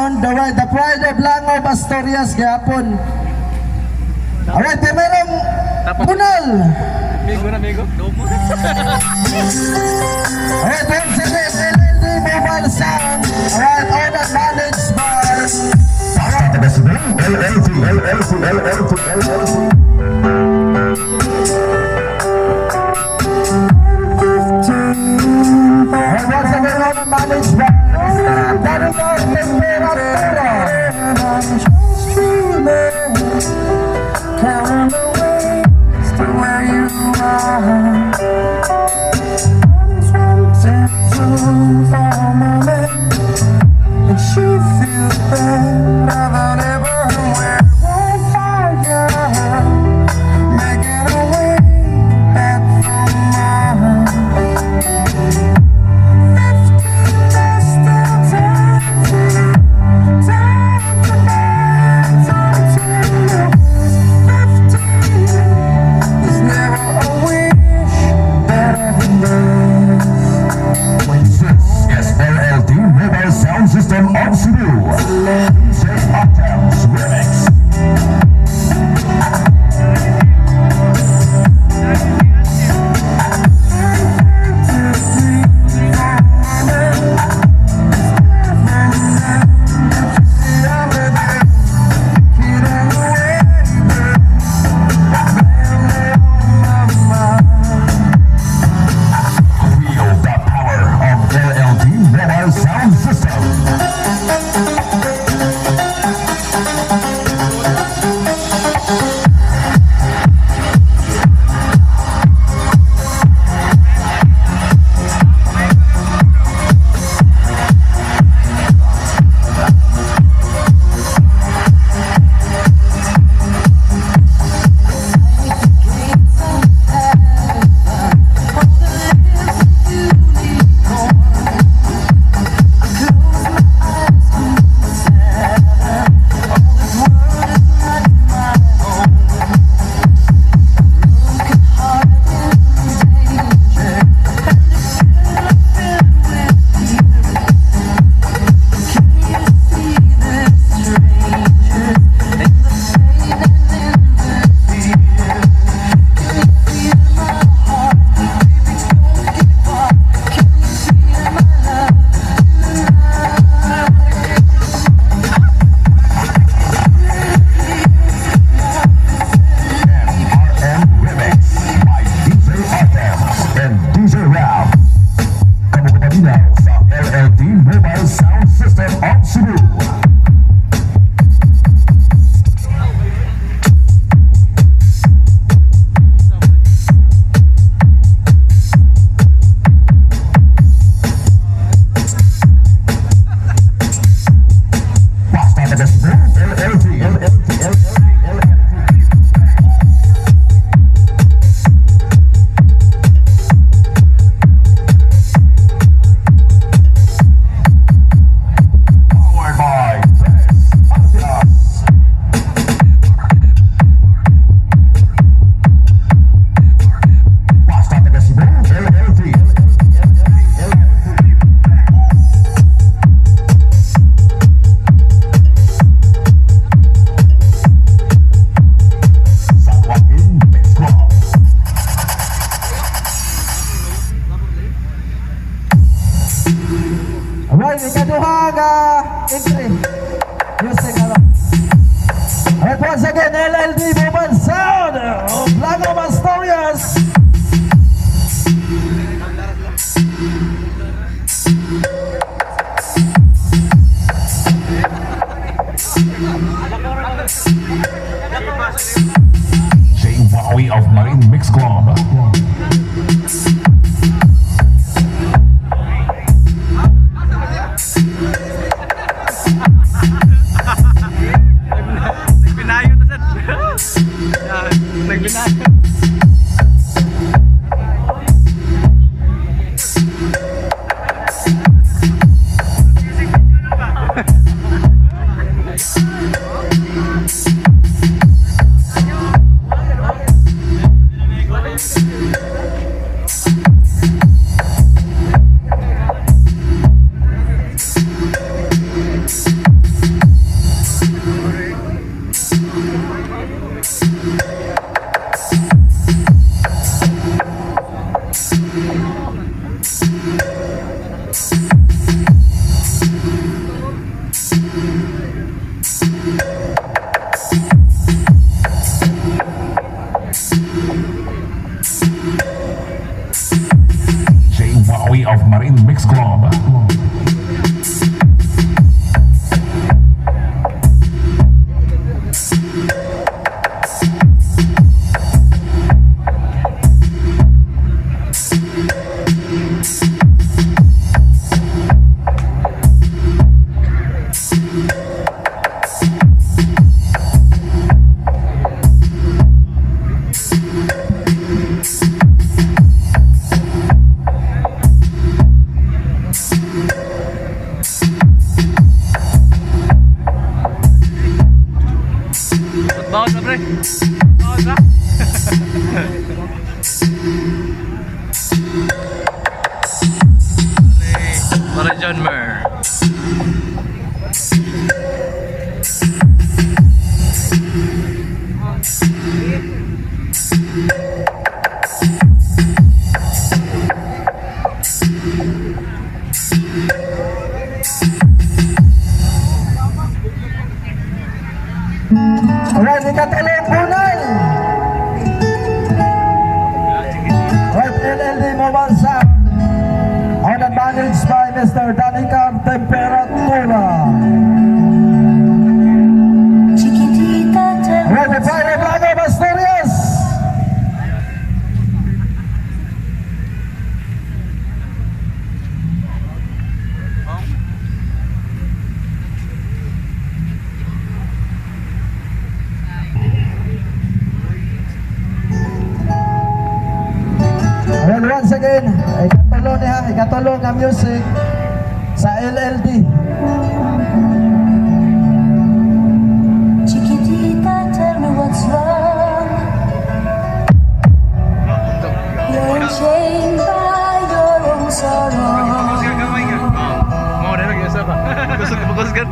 sound, the pride of Langob, Asturias, gapon. Alright, primerong bunal. Migo na, migo. Alright, once again, LLD mobile sound. Alright, all that managed by once again, all that managed by Counting the ways to where you are. I'm tempted to for a moment, and she feels better than ever. We're on fire, making a way back from Mars. 15 days still time to there's never a wish better than this. This is LLD Mobile Sound System of Cebu. Says Octaves Remix. Feel the power of LLD Mobile Sound System. LLD Mobile Sound System of Cebu. Basta the Cebu, LLD. Alright, ikaduhang entry. Music, ano. Alright, once again, LLD Mobile Sound of Langob, Asturias. J. Wowie of Marine Mix Club. Nagbinayo to sa... Nagbinayo. Oo na. Para John Mer. Alright, ikatulong punay. Alright, LLD Mobile Shop. On advantage by Mr. Danica Temperatura. Chiquitita, Alright, the Fire Flag of Asturias. Well, once again, ikatulong ang music sa LLD. Chiquitita, tell me what's wrong. You're chained by your own sorrow. Mau dah lagi siapa? Kusuk kan?